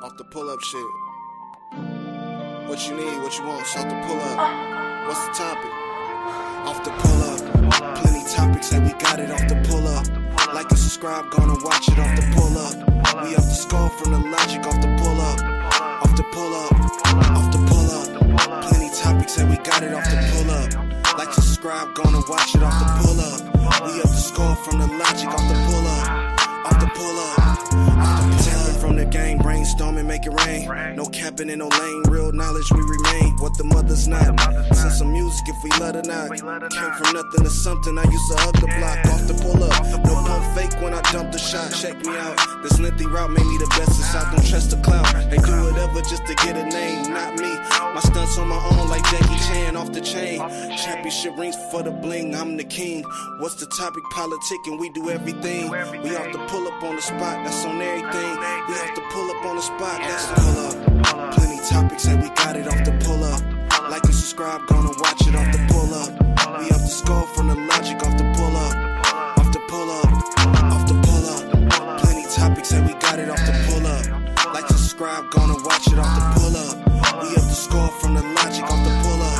Off the pull-up shit. What you need, what you want, so off the pull-up. What's the topic? Off the pull-up. Plenty topics, and we got it off the pull-up. Like and subscribe, gonna watch it off the pull-up. We off the score from the logic off the pull-up. Off the pull-up, off the pull-up. Plenty topics, and we got it off the pull-up. Like and subscribe, gonna watch it off the pull-up. We off the score from the logic off the pull-up. Off the pull-up. From the game, brainstorming, make it rain. No capping in no lane, real knowledge we remain. What the mother's not. Send some music if we let her not. Came from nothing to something, I used to hug the block. Off the pull up, no pump fake when I dump the shot. Check me out, this lengthy route made me the best inside. Don't trust the clout, they do whatever just to get a name, not me. My stunts on my own like Jackie Chan off the chain. Championship rings for the bling, I'm the king. What's the topic? Politicking, we do everything. We off the pull up on the spot, that's on everything. We have to pull up on the spot, that's the pull up. Plenty topics and we got it off the pull up. Like and subscribe, gonna watch it off the pull up. We have to score from the logic off the pull up. Off the pull up, off the pull up. Plenty topics and we got it off the pull up. Like and subscribe, gonna watch it off the pull up. We have to score from the logic off the pull up.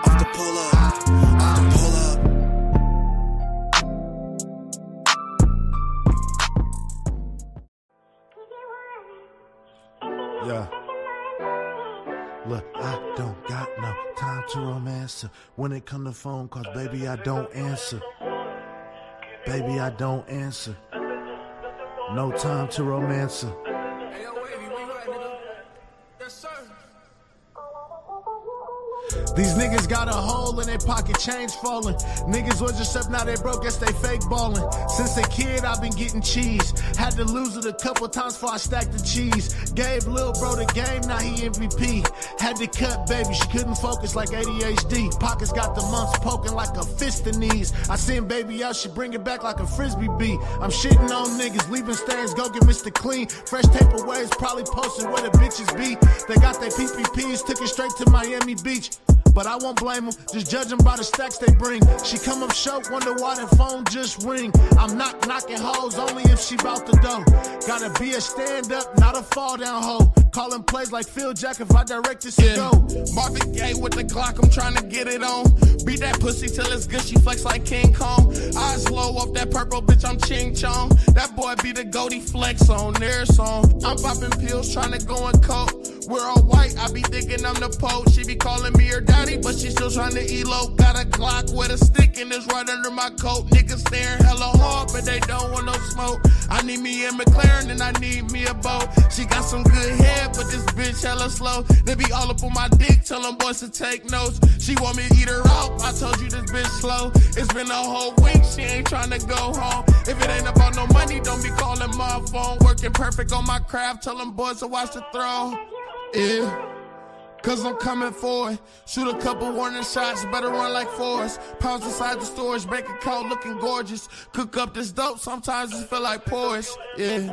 Off the pull up, off the pull up. Yeah. Look, I don't got no time to romance her. When it come to phone calls, baby, I don't answer. Baby, I don't answer. No time to romance her. Hey, yo, wavy, where you at, nigga? Yes, sir. These niggas got a hole in their pocket, change falling. Niggas was just up, now they broke, guess they fake ballin'. Since a kid, I've been getting cheese. Had to lose it a couple times before I stacked the cheese. Gave lil' bro the game, now he MVP. Had to cut baby, she couldn't focus like ADHD. Pockets got the mumps poking like a fist in knees. I send baby out, she bring it back like a frisbee beat. I'm shitting on niggas, leaving stains, go get Mr. Clean. Fresh paper waves, probably posting where the bitches be. They got their PPPs, took it straight to Miami Beach. But I won't blame them, just judge them by the stacks they bring. She come up short, wonder why the phone just ring. I'm knocking hoes only if she bout the dough. Gotta be a stand up, not a fall down hoe. Calling plays like Phil Jack if I direct this to go. Marvin Gaye with the Glock, I'm trying to get it on. Beat that pussy till it's good, she flex like King Kong. Eyes low off that purple, bitch, I'm Ching Chong. That boy be the goatee flex on their song. I'm popping pills, trying to go and coke. We're all white, I be thinking I'm the Pope. She be calling me her daddy, but she still trying to elope. Got a Glock with a stick and it's right under my coat. Niggas staring hella hard, but they don't want no smoke. I need me a McLaren and I need me a boat. She got some good head, but this bitch hella slow. They be all up on my dick, tell them boys to take notes. She want me to eat her out, I told you this bitch slow. It's been a whole week, she ain't trying to go home. If it ain't about no money, don't be calling my phone. Working perfect on my craft, tell them boys to watch the throne. Yeah, cause I'm coming for it. Shoot a couple warning shots, better run like Forrest. Pounds inside the storage, bank account looking gorgeous. Cook up this dope, sometimes it feel like porridge. Yeah,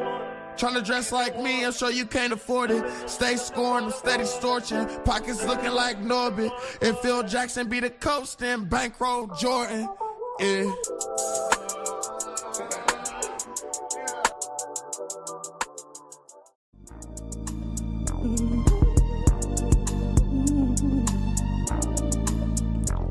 tryna dress like me, I'm sure you can't afford it. Stay scoring, I'm steady storching. Pockets looking like Norbit. If Phil Jackson be the coach, then bankroll Jordan. Yeah.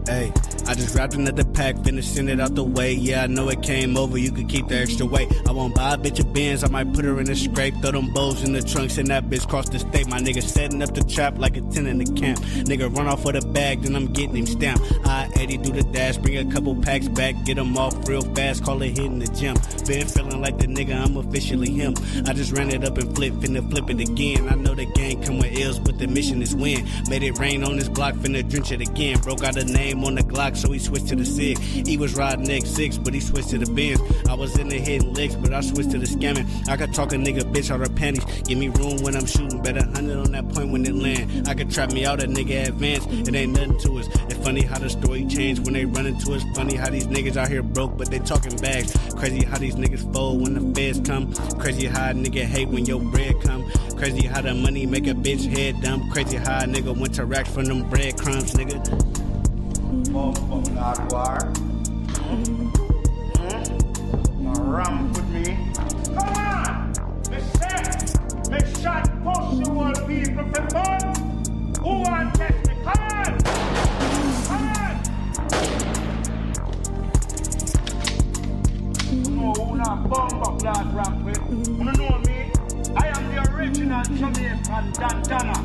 Hey, I just grabbed another pack, finished sending it out the way. Yeah, I know it came over, you could keep the extra weight. I won't buy a bitch a Benz, I might put her in a scrape. Throw them bows in the trunk, send that bitch cross the state. My nigga setting up the trap like a 10 in the camp. Nigga run off with a bag, then I'm getting him stamped. I-80 do the dash, bring a couple packs back, get them off real fast, call it hitting the gym. Been feeling like the nigga, I'm officially him. I just ran it up and finna flip it again. I know the gang come with L's, but the mission is win. Made it rain on this block, finna drench it again. Broke out a name on the Glock, so he switched to the SIG. He was riding X6, but he switched to the Benz. I was in the hitting licks, but I switched to the scamming. I could talk a nigga bitch out her panties. Give me room when I'm shooting, bet 100 on that point when it land. I could trap me out, a nigga advance. It ain't nothing to us. It's funny how the story changed when they run into us. Funny how these niggas out here broke, but they talking bags. Crazy how these niggas fold when the feds come. Crazy how a nigga hate when your bread come. Crazy how the money make a bitch head dumb. Crazy how a nigga went to racks from them breadcrumbs, nigga. Motherfucking Aguar. Rum with me. Come on! Big set! Big shot! Post class rap with. You know me? I am the original Jamaican Dandana.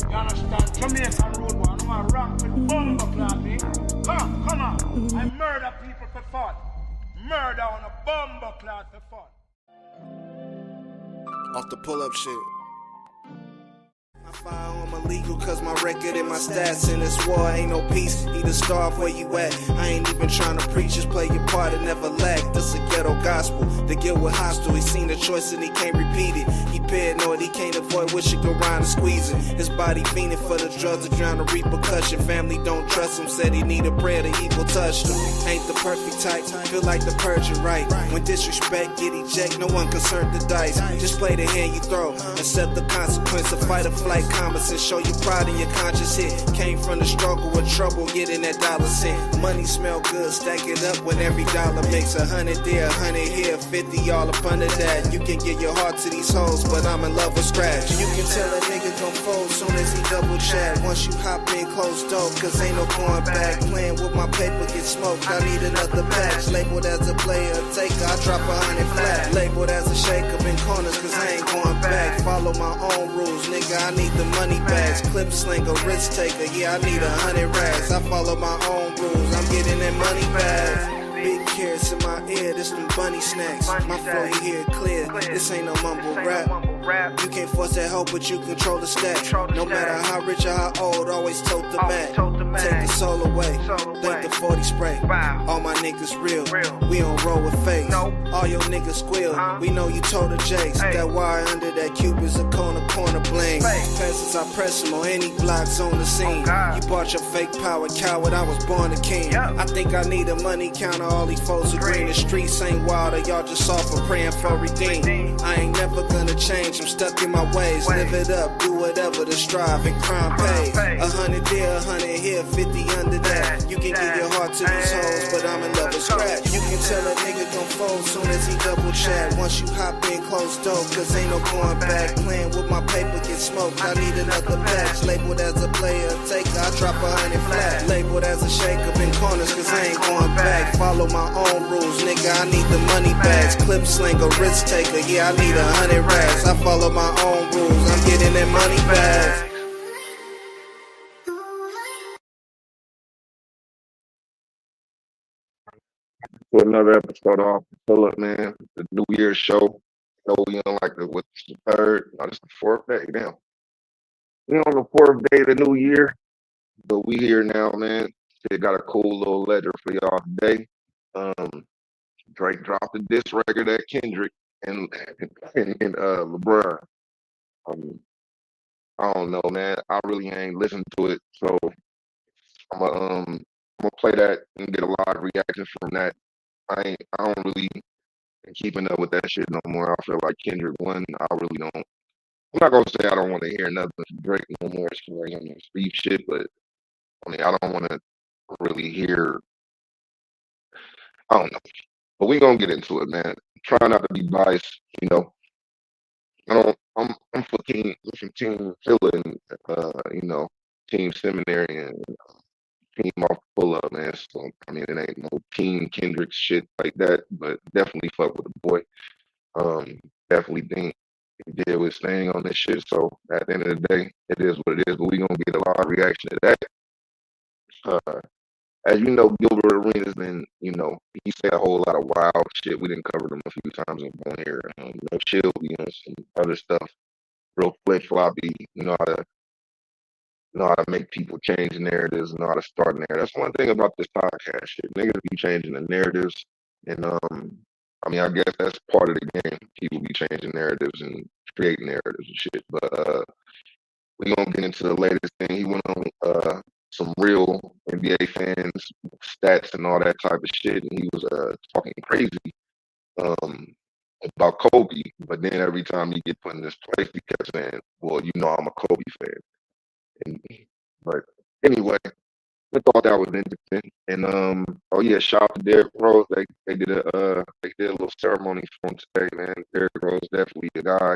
You understand? Jamaican road boy. I'm a rap with bumbo class, me. Come on. I murder people for fun. Murder on a bumbo class for fun. Off the pull-up shit. My firearm illegal cause my record and my stats in this war ain't no peace. Either starve where you at. I ain't even trying to preach, just play your part and never lack. This a ghetto gospel. The guilt was hostile. He seen the choice and he can't repeat it. He paranoid, he can't avoid wishing go round and squeezing. His body fiending for the drugs to drown the repercussion. Family don't trust him, said he need a prayer, the evil touched him. Ain't the perfect type, feel like the purging right. When disrespect get eject, no one concerned the dice. Just play the hand you throw, accept the consequence of fight or flight. Common sense, show your pride in your conscious hit. Came from the struggle with trouble, getting that dollar cent. Money smell good, stack it up when every dollar makes 100 there, 100 here, 50 all up under that. You can give your heart to these hoes, but I'm in love with scratch. You can tell a nigga gon' fold soon as he double chat. Once you hop in, close door, cause ain't no going back. Playing with my paper, get smoked, I need another patch. Labeled as a player, taker, I drop 100 flat. Labeled as a shaker in corners, cause I ain't going back. Follow my own rules, nigga, I need the money bags. Clip slinger, risk taker, yeah, I need 100 rags. I follow my own rules, I'm getting that money back. Big carrots in my ear, this them bunny snacks. My flow you hear clear, this ain't no mumble rap. You can't force that hoe, but you control the stack. No matter how rich or how old, always tote the Mac. Take the soul away, think the 40 spray. All my niggas real, we don't roll with face. All your niggas squeal, we know you told the Jakes. That wire under that cube is a corner bling. Passes I press him on any blocks on the scene. You bought your fake power, coward, I was born a king. I think I need a money counter, all these foes agree. The streets ain't wild, y'all just soft for praying for redeem. I ain't never gonna change, I'm stuck in my ways. Live it up, do whatever to strive and crime pays. 100 there, 100 here, 50 under that. You can give your heart to these hoes, but I'm in love with scratch. You can tell a nigga gon' fold soon as he double chat. Once you hop in, close door, cause ain't no going back. Playing with my paper, get smoked, I need another patch. Labeled as a player, taker, I drop 100 flat. Labeled as a shaker in corners, cause I ain't going back. Follow my own rules, nigga, I need the money bags. Clip slinger, risk taker, yeah, I need 100 rags. I follow my own rules, I'm getting that money back. For another episode off the Pull Up, man. The New Year's show. No, we on like what's the third? No, this is the fourth day. Damn. We on the fourth day of the new year. But we here now, man. Shit got a cool little letter for y'all today. Drake dropped a diss record at Kendrick and LeBron. I don't know, man. I really ain't listened to it, so I'm gonna play that and get a lot of reactions from that. I don't really been keeping up with that shit no more. I feel like Kendrick won. I really don't. I'm not gonna say I don't want to hear nothing from Drake no more as far as on the speed shit, but I mean I don't want to really hear. I don't know, but we gonna get into it, man. Try not to be biased, you know. I don't. I'm for team. I'm from Team Philly and you know, Team Seminary and Team off Pull Up, man. So I mean, it ain't no Team Kendrick shit like that, but definitely fuck with the boy. Definitely think he did his thing on this shit. So at the end of the day, it is what it is. But we gonna get a lot of reaction to that. As you know, Gilbert Arenas been, you know, he said a whole lot of wild shit. We didn't cover them a few times on here. You know, Chill, you know, some other stuff, real flip floppy. Know how to make people change narratives, know how to start narratives. That's one thing about this podcast shit. Niggas be changing the narratives, and I mean, I guess that's part of the game. People be changing narratives and creating narratives and shit. But we gonna get into the latest thing. He went on some real NBA fans stats and all that type of shit, and he was talking crazy about Kobe. But then every time he get put in this place, he kept saying, "Well, you know, I'm a Kobe fan." But anyway, I thought that was interesting. And oh yeah, shout out to Derrick Rose. They did a little ceremony for him today, man. Derrick Rose definitely a guy.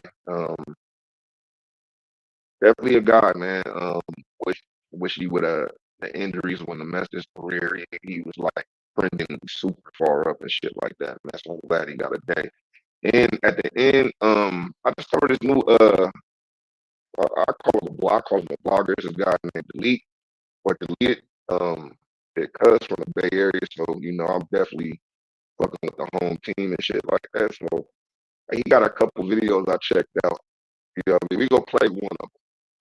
Definitely a guy, man. Wish he would the injuries wouldn't have messed his career. He was like trending super far up and shit like that. Man. So I'm glad he got a day. And at the end, I discovered this new I call him a blog, I call him a blogger. This guy named Delete or Delete. It cuts from the Bay Area, so I'm definitely fucking with the home team and shit like that. So he got a couple videos I checked out. We go play one of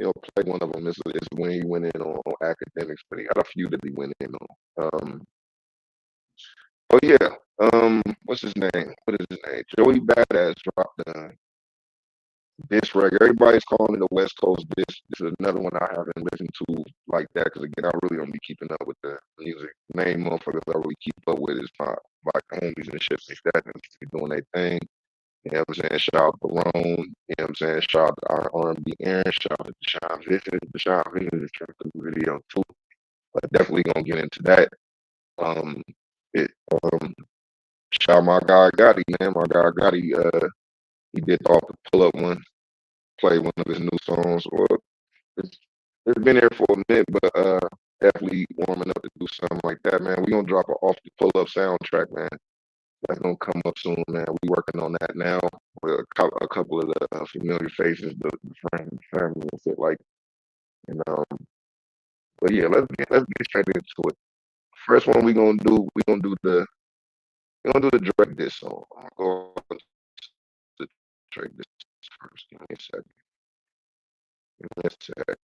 them. Play one of them. Is when he went in on academics, but he got a few that he went in on. Oh yeah. What's his name? What is his name? Joey Badass dropped diss record. Everybody's calling it a West Coast diss. This is another one I haven't listened to like that because again, I really don't be keeping up with the music. Main motherfuckers I really keep up with is my homies and shit like that and be doing their thing. You know what I'm saying? Shout out to Barone. You know what I'm saying? Shout out to our R&B Aaron. Shout out to Deshaun Vincent. Deshaun Vincent is trying to do the video too. But definitely gonna get into that. It shout out my guy Gotti, man. My guy Gotti, he did off the pull up one, play one of his new songs. Well, it's been there for a minute, but definitely warming up to do something like that, man. We gonna drop an off the pull up soundtrack, man. That's gonna come up soon, man. We working on that now with a couple of the familiar faces, the friends, and family, and shit like. And but yeah, let's get straight into it. First one we gonna do the Drake diss song. I'm gonna go to Drake diss first. Give me a second. Give me a sec.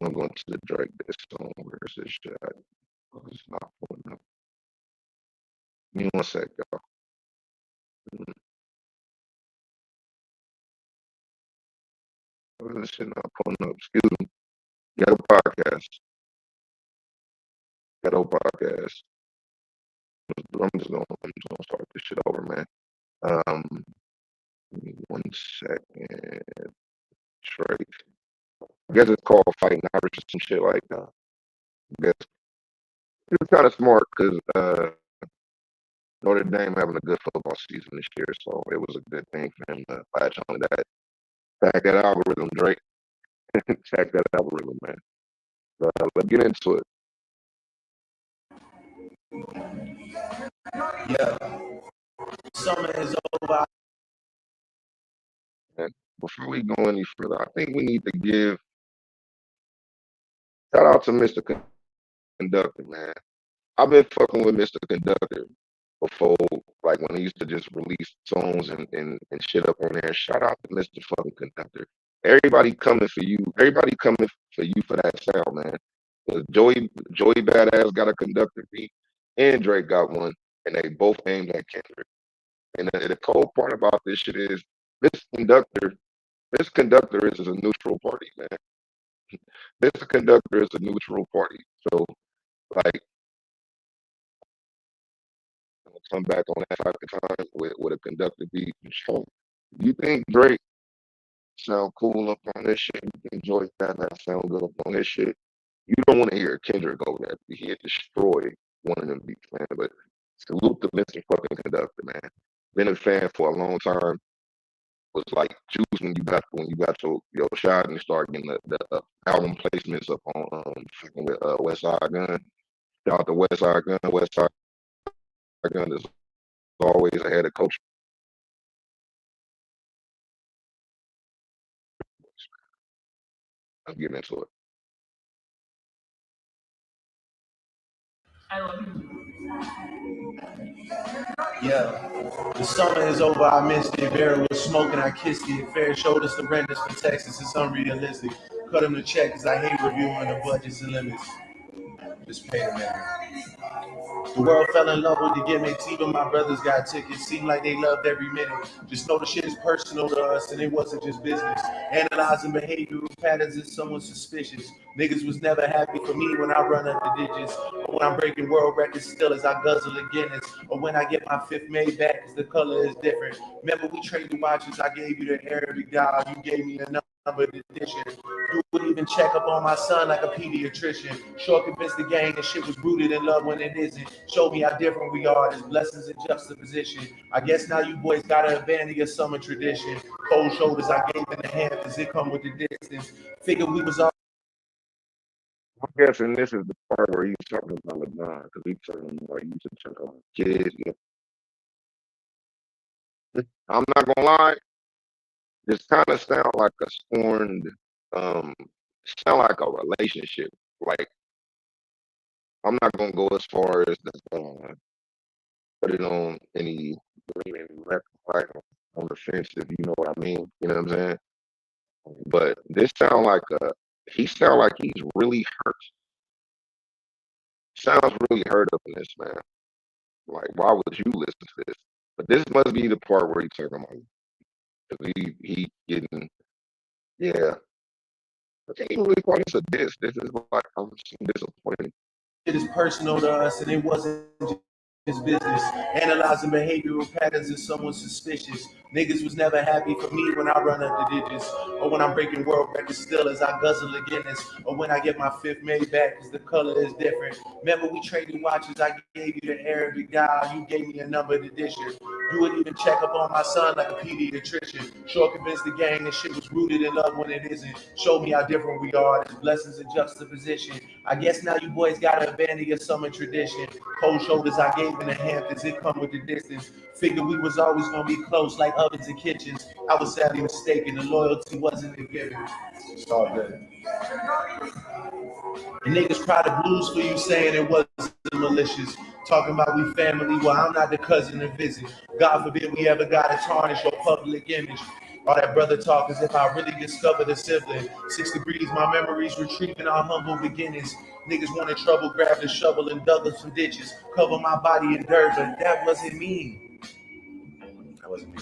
I'm going to the Drake diss song. Where's this shit at? Oh, it's not pulling up. Give me one sec, y'all. This shit not pulling up. Excuse me. Ghetto podcast. Ghetto podcast. I'm just gonna start this shit over, man. Give me one second. Drake. I guess it's called Fighting Irish or some shit like that. I guess it's kind of smart because Notre Dame having a good football season this year, so it was a good thing for him to latch on to that. Tag that algorithm, Drake. Tag that algorithm, man. Let's get into it. Yeah. Summer is over. And before we go any further, I think we need to give shout out to Mr. Conductor, man. I've been fucking with Mr. Conductor before, like when he used to just release songs and shit up on there. Shout out to Mr. fucking Conductor. Everybody coming for you. Everybody coming for you for that sound, man. Joey Badass got a Conductor beat, and Drake got one, and they both aimed at Kendrick. And the cold part about this shit is this conductor is a neutral party, man. This conductor is a neutral party. So, like, I'm gonna come back on that type of time with a conductor beat. So, you think Drake sound cool up on this shit? You think Joey Badass sound good up on this shit? You don't want to hear Kendrick go there. He had destroyed one of them beats, man. But salute the Mr. fucking Conductor, man. Been a fan for a long time. Was like juice when you got your shot and start getting the album placements up on with West Side Gun. Shout out to West Side Gun. West Side Gun is always ahead of culture. Let's get into it. Yeah. The summer is over. I missed it. Vera was smoking. I kissed it. Fair showed us the renters for Texas. It's unrealistic. Cut him the check because I hate reviewing the budgets and limits. Just pay the man. The world fell in love with the gimmicks. Even my brothers got tickets. Seemed like they loved every minute. Just know the shit is personal to us, and it wasn't just business. Analyzing behavioral patterns is someone suspicious. Niggas was never happy for me when I run up the digits, or when I'm breaking world records still as I guzzle a Guinness, or when I get my fifth made back because the color is different. Remember we traded watches. I gave you the Arabic dial. You gave me a number edition. You would even check up on my son like a pediatrician. Sure convinced the gang that shit was rooted in love when it isn't. Showed me how different we are. There's blessings in juxtaposition. I guess now you boys gotta abandon your summer tradition. Cold shoulders I gave in the hand because it come with the distance. Figured we was all. I'm guessing this is the part where he's talking about LeBron because he's talking about you should check on kids. I'm not gonna lie, this kind of sound like a scorned, um, sound like a relationship. Like I'm not gonna go as far as to put it on any left right on the fence, if you know what I mean. You know what I'm saying? But this sound like he sound like he's really hurt. Sounds really hurt up in this, man. Like, why would you listen to this? But this must be the part where he's talking about. 'Cause he getting, yeah. I can't even really call this a diss. This is like I'm disappointed. It is personal to us, and it wasn't his business. Analyzing behavioral patterns of someone suspicious. Niggas was never happy for me when I run up the digits, or when I'm breaking world records still as I guzzle a Guinness, or when I get my fifth made back because the color is different. Remember we traded watches, I gave you the Arabic dial, you gave me a number to dish it. You wouldn't even check up on my son like a pediatrician. Sure convinced the gang that shit was rooted in love when it isn't. Showed me how different we are, there's blessings in juxtaposition. I guess now you boys gotta abandon your summer tradition. Cold shoulders I gave in the Hamptons, it come with the distance. Figured we was always gonna be close like ovens and kitchens. I was sadly mistaken, the loyalty wasn't a given. It's all good. And niggas cry the blues for you saying it wasn't malicious. Talking about we family, well I'm not the cousin to visit. God forbid we ever gotta tarnish your public image. All that brother talk as if I really discovered a sibling. 6 degrees, my memories retrieving our humble beginnings. Niggas wanted trouble, grabbed a shovel and dug up some ditches. Cover my body in dirt, but that wasn't me. That wasn't me.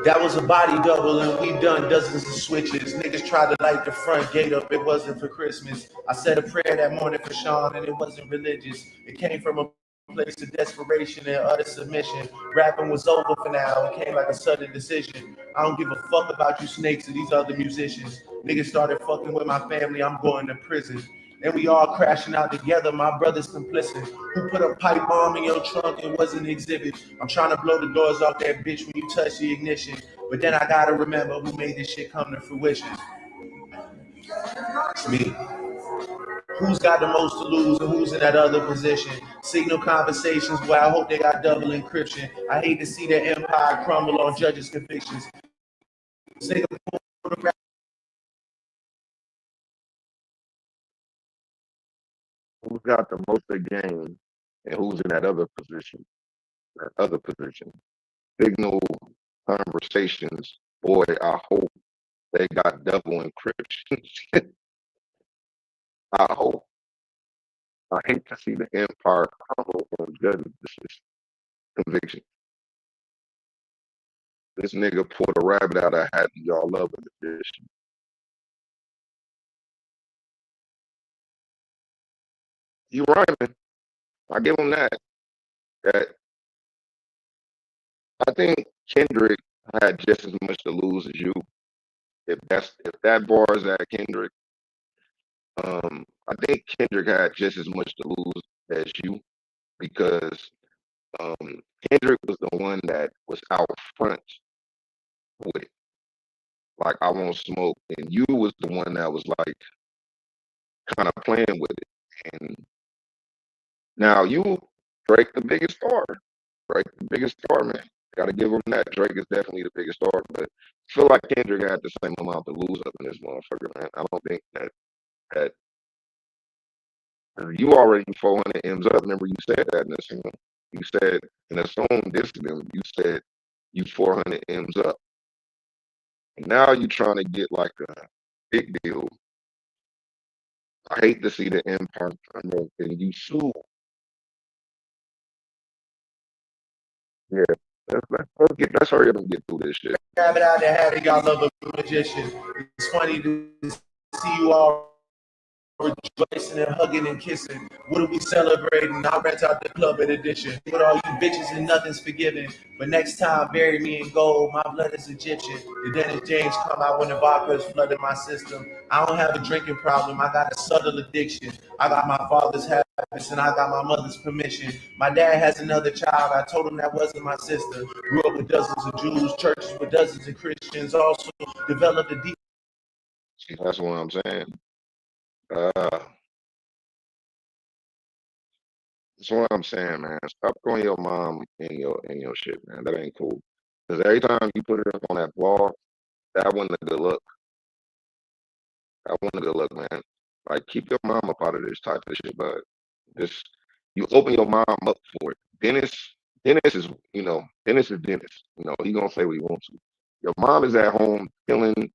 That was a body double, and we done dozens of switches. Niggas tried to light the front gate up, it wasn't for Christmas. I said a prayer that morning for Sean, and it wasn't religious. It came from a place of desperation and utter submission. Rapping was over for now, it came like a sudden decision. I don't give a fuck about you snakes or these other musicians. Niggas started fucking with my family, I'm going to prison. And we all crashing out together, my brother's complicit. Who put a pipe bomb in your trunk and was an exhibit? I'm trying to blow the doors off that bitch when you touch the ignition. But then I gotta remember who made this shit come to fruition. It's me. Who's got the most to lose and who's in that other position? Signal conversations where I hope they got double encryption. I hate to see their empire crumble on judges' convictions. Who's got the most to gain and who's in that other position? That other position. Signal conversations. Boy, I hope they got double encryption. I hope. I hate to see the empire crumble on judges' conviction. This nigga pulled a rabbit out of a hat and y'all love it. You rhyming. I give him that. That I think Kendrick had just as much to lose as you. If that bar is at Kendrick, I think Kendrick had just as much to lose as you because Kendrick was the one that was out front with it. Like I won't smoke, and you was the one that was like kind of playing with it. And now you, Drake, the biggest star. Drake, the biggest star, man. Got to give him that. Drake is definitely the biggest star, but I feel like Kendrick had the same amount to lose up in this motherfucker, man. I don't think that you already 400 M's up. Remember you said that in the song. You said in the song dissing him, you said you 400 M's up. And now you trying to get like a big deal. I hate to see the empire and you sue. Yeah. Let's hurry up and get through this shit. Have it out there, have it, y'all love a magician. It's funny to see you all rejoicing and hugging and kissing. What are we celebrating? I rent out the club in addition. With all you bitches and nothing's forgiven. But next time, bury me in gold. My blood is Egyptian. The Dennis James come out when the vodka is flooding my system. I don't have a drinking problem. I got a subtle addiction. I got my father's habits and I got my mother's permission. My dad has another child. I told him that wasn't my sister. Grew up with dozens of Jews, churches with dozens of Christians. Also developed a deep. See, that's what I'm saying. That's what I'm saying, man. Stop throwing your mom in your shit, man. That ain't cool. Because every time you put it up on that blog, that wasn't a good look. That wasn't a good look, man. Like keep your mom up out of this type of shit, but this you open your mom up for it. Dennis is Dennis is Dennis. He gonna say what he wants to. Your mom is at home chilling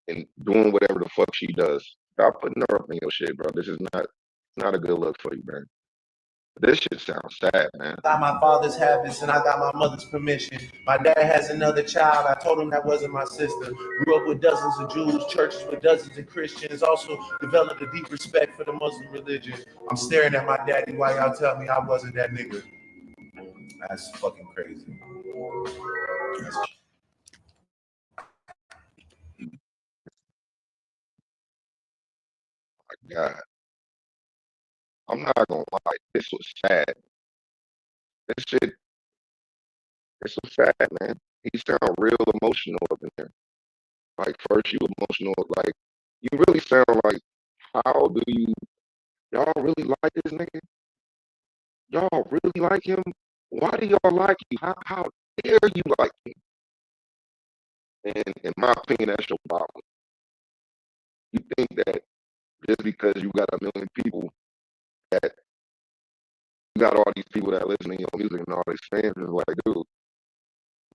and doing whatever the fuck she does. Stop putting her up in your shit, bro. This is not a good look for you, man. This shit sounds sad, man. Got my father's habits and I got my mother's permission. My dad has another child. I told him that wasn't my sister. Grew up with dozens of Jews, churches with dozens of Christians. Also developed a deep respect for the Muslim religion. I'm staring at my daddy while y'all tell me I wasn't that nigga. That's fucking crazy. God, I'm not gonna lie. This was sad. This shit, this was sad, man. He sound real emotional up in there. Like first you emotional, like you really sound like, how do y'all really like this nigga? Y'all really like him? Why do y'all like him? How dare you like him? And in my opinion, that's your problem. You think that just because you got a million people, that you got all these people that listen to your music and all these fans is like, dude,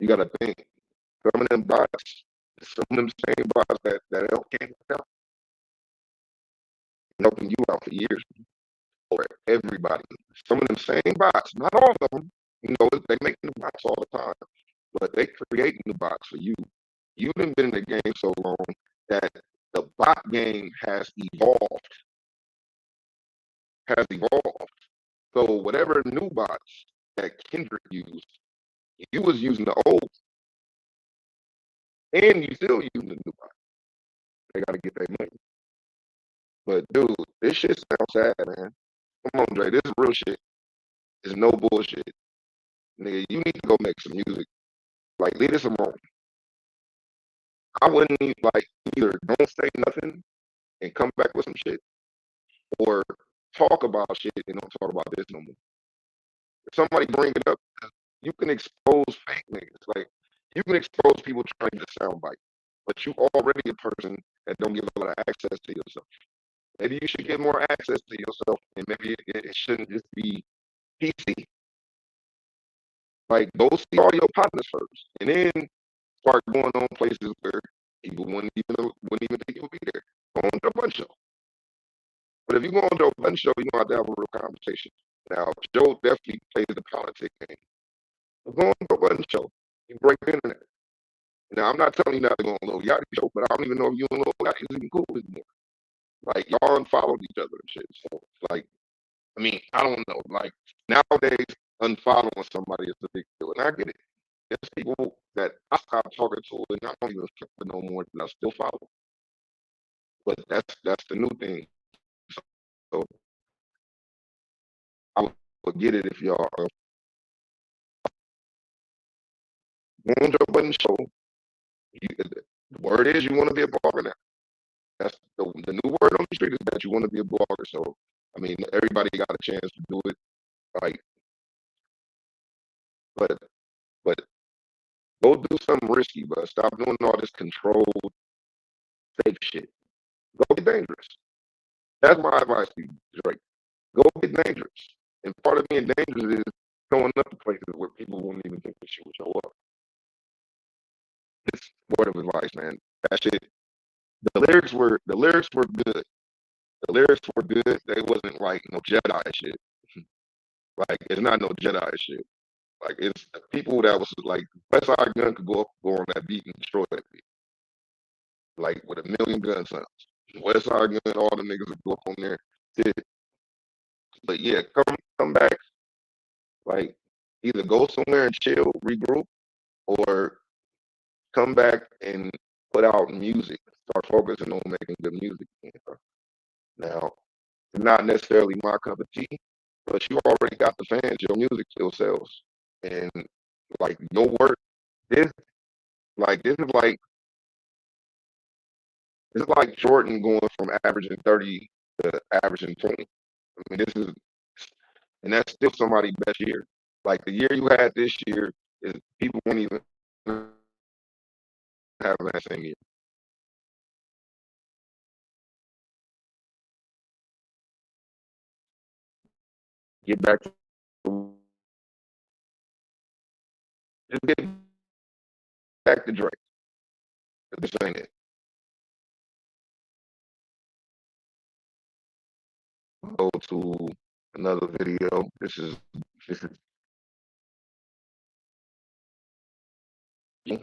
you gotta think. Some of them bots, some of them same bots that help came out, helping you out for years, or everybody. Some of them same bots, not all of them, they make new bots all the time, but they create new bots for you. You've been in the game so long that the bot game has evolved. So whatever new bots that Kendrick used, you was using the old, and you still using the new bots. They gotta get their money. But dude, this shit sounds sad, man. Come on, Dre, this is real shit. It's no bullshit. Nigga, you need to go make some music. Like, leave this alone. I wouldn't like either don't say nothing and come back with some shit, or talk about shit and don't talk about this no more. If somebody bring it up, you can expose fake niggas. Like, you can expose people trying to soundbite, but you already a person that don't give a lot of access to yourself. Maybe you should get more access to yourself, and maybe it shouldn't just be PC. Like, go see all your partners first, and then start going on places where people wouldn't even think you would be there. Go on to a bunch show. But if you go on to a bunch show, you have to have a real conversation. Now, Joe definitely plays the politic game. But go on to a bunch show. You break the internet. Now, I'm not telling you not to go on a Lil Yachty show, but I don't even know if you and Lil Yachty is even cool anymore. Like, y'all unfollowed each other and shit. So, like, I mean, I don't know. Like, nowadays, unfollowing somebody is a big deal. And I get it. There's people that I stopped talking to and I don't even fuck with no more and I still follow. But that's the new thing. So I would get it if y'all go on Joe Budden show. The word is you want to be a blogger now. That's the new word on the street is that you want to be a blogger. So I mean, everybody got a chance to do it. Like, but go do something risky, but stop doing all this controlled safe shit. Go get dangerous. That's my advice to you, Drake. Go get dangerous. And part of being dangerous is showing up to places where people won't even think that you would show up. It's word of advice, man. That shit. The lyrics were good. The lyrics were good. They wasn't like no Jedi shit. Like, it's not no Jedi shit. Like, it's people that was like Westside Gun could go on that beat and destroy that beat. Like, with a million gun sounds. Westside Gun, all the niggas would go up on there. But yeah, come back. Like, either go somewhere and chill, regroup, or come back and put out music. Start focusing on making good music. Now, it's not necessarily my cup of tea, but you already got the fans. Your music still sells, and like your work, this is like Jordan going from averaging 30 to averaging 20. I mean, And that's still somebody's best year. Like the year you had this year, is people won't even have that same year. Get back to just get back to Drake. This ain't it. Go to another video. This is you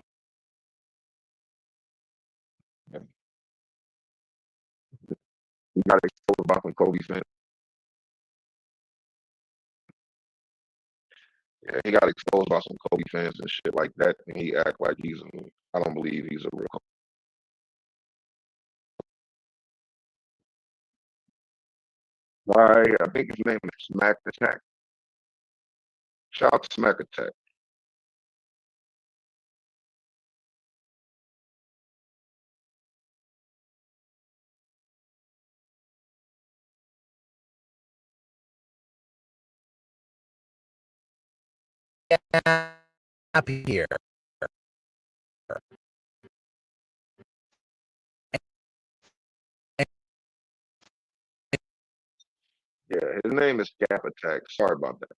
got exposed by some Kobe fans. Yeah, he got exposed by some Kobe fans and shit like that, and he act like I don't believe he's a real Kobe. Why? I think his name is Smack Attack. Shout out to Smack Attack. Up here. Yeah, his name is Gap Attack. Sorry about that.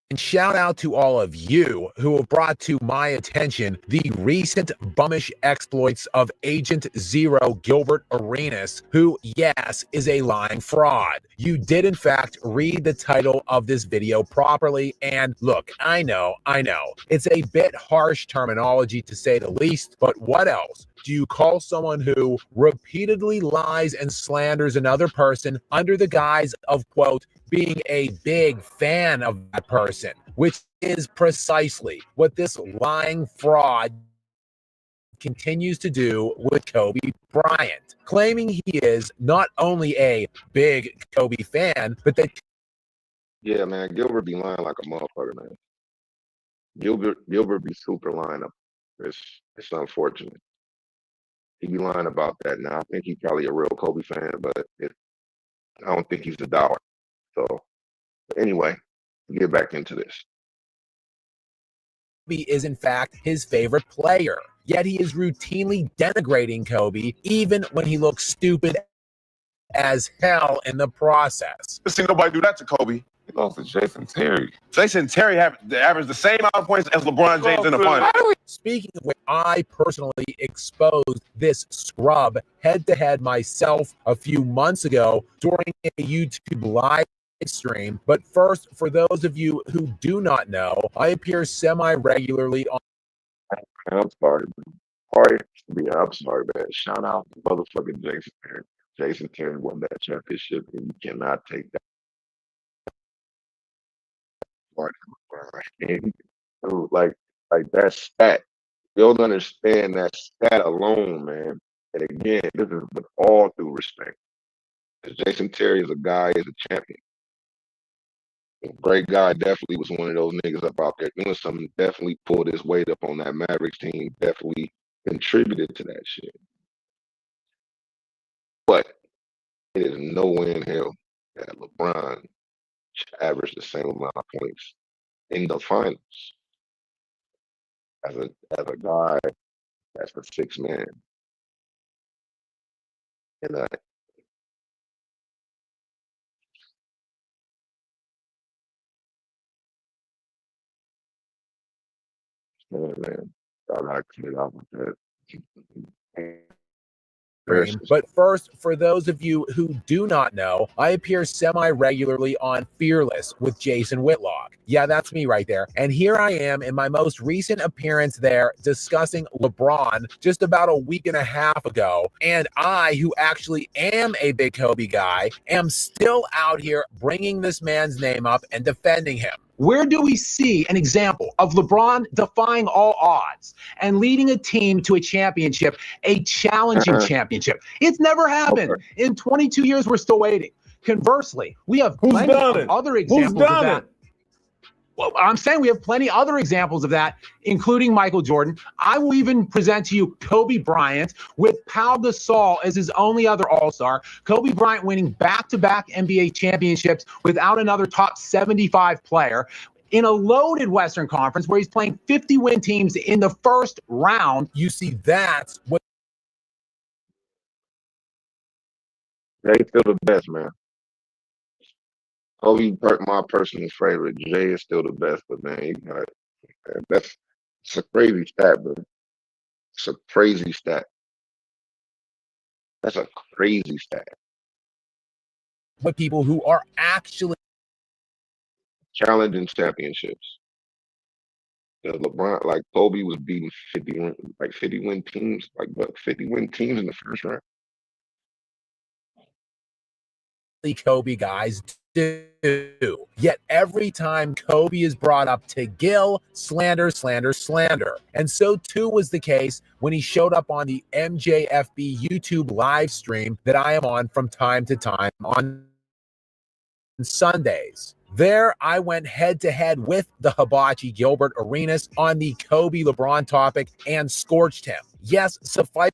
And shout out to all of you who have brought to my attention the recent bummish exploits of Agent Zero Gilbert Arenas, who, yes, is a lying fraud. You did, in fact, read the title of this video properly. And look, I know, it's a bit harsh terminology to say the least, but what else? Do you call someone who repeatedly lies and slanders another person under the guise of, quote, being a big fan of that person, which is precisely what this lying fraud continues to do with Kobe Bryant, claiming he is not only a big Kobe fan, but that... Yeah, man, Gilbert be lying like a motherfucker, man. Gilbert be super lying up. It's unfortunate. He be lying about that. Now I think he's probably a real Kobe fan, but I don't think he's a dollar. So anyway, get back into this. Kobe is in fact his favorite player, yet he is routinely denigrating Kobe even when he looks stupid as hell in the process. I've seen nobody do that to Kobe. He lost to Jason Terry. Jason Terry averaged the same amount of points as LeBron James in the finals. Speaking of which, I personally exposed this scrub head-to-head myself a few months ago during a YouTube live stream. But first, for those of you who do not know, I appear semi-regularly on... I'm sorry, man. I'm sorry, man. Shout out to motherfucking Jason Terry. Jason Terry won that championship, and you cannot take that. Like that stat. You don't understand that stat alone, man. And again, this is with all due respect. Jason Terry is a guy, is a champion. A great guy, definitely was one of those niggas up out there doing something, definitely pulled his weight up on that Mavericks team, definitely contributed to that shit. But it is nowhere in hell that LeBron averaged the same amount of points in the finals as a guy that's the sixth man. And man, I like to get off with that. But first, for those of you who do not know, I appear semi-regularly on Fearless with Jason Whitlock. Yeah, that's me right there. And here I am in my most recent appearance there discussing LeBron just about a week and a half ago. And I, who actually am a big Kobe guy, am still out here bringing this man's name up and defending him. Where do we see an example of LeBron defying all odds and leading a team to a championship, a challenging championship? It's never happened. Okay. In 22 years, we're still waiting. Conversely, we have plenty of other examples of that. Well, I'm saying we have plenty other examples of that, including Michael Jordan. I will even present to you Kobe Bryant with Pau Gasol as his only other All-Star. Kobe Bryant winning back-to-back NBA championships without another top 75 player in a loaded Western Conference where he's playing 50-win teams in the first round. You see, that's what Jay's still the best, man. Kobe, my personal favorite. Jay is still the best, but man, it's a crazy stat, bro. It's a crazy stat. That's a crazy stat. people who are actually Challenging championships. LeBron, like Kobe was beating 50-win teams, 50-win teams in the first round. Kobe guys do. Yet every time Kobe is brought up to Gil, slander. And so too was the case when he showed up on the MJFB YouTube live stream that I am on from time to time on Sundays. There, I went head-to-head with the hibachi Gilbert Arenas on the Kobe LeBron topic and scorched him. Yes, suffice.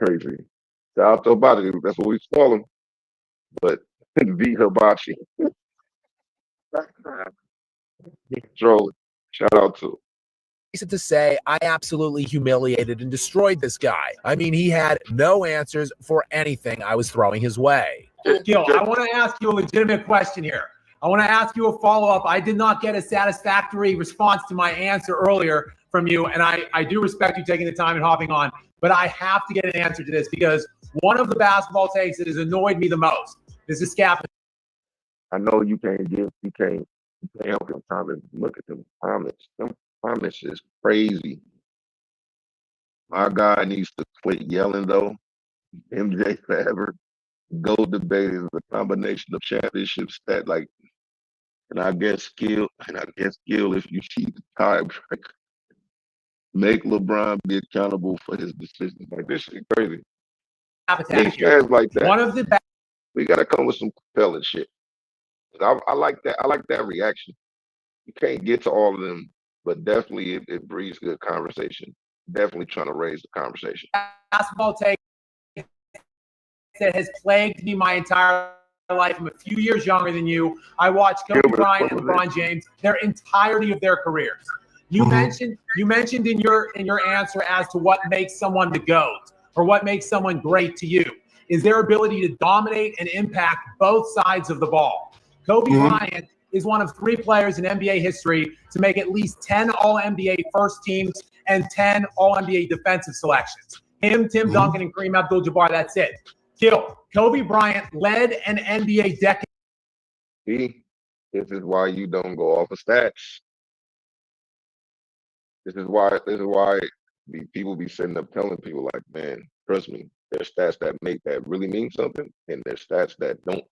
Crazy. Shout out to Hibachi. That's what we call him. But the Hibachi. Trolling. Shout out to. To say I absolutely humiliated and destroyed this guy. I mean, he had no answers for anything I was throwing his way. Gil, I want to ask you a legitimate question here. I want to ask you a follow-up. I did not get a satisfactory response to my answer earlier from you, and I do respect you taking the time and hopping on, but I have to get an answer to this because one of the basketball takes that has annoyed me the most is the Scap. I know you can't help your comments. Look at them comments. Them comments is crazy. My guy needs to quit yelling though. MJ forever. Gold debate is a combination of championships that and I guess skill if you see the tiebreaker. Make LeBron be accountable for his decisions. Like this shit crazy. These guys like that. One of the we gotta come with some compelling shit. I like that. I like that reaction. You can't get to all of them, but definitely it breeds good conversation. Definitely trying to raise the conversation. Basketball take that has plagued me my entire life. I'm a few years younger than you. I watched Kobe Bryant and LeBron James their entirety of their careers. You mentioned in your answer as to what makes someone the GOAT or what makes someone great to you is their ability to dominate and impact both sides of the ball. Kobe Bryant is one of 3 players in NBA history to make at least 10 All-NBA first teams and 10 All-NBA defensive selections. Him, Tim Duncan, and Kareem Abdul-Jabbar, that's it. Gil, Kobe Bryant led an NBA decade. See, this is why you don't go off of stats. This is why the people be sitting up telling people like, man, trust me, there's stats that really mean something, and there's stats that don't.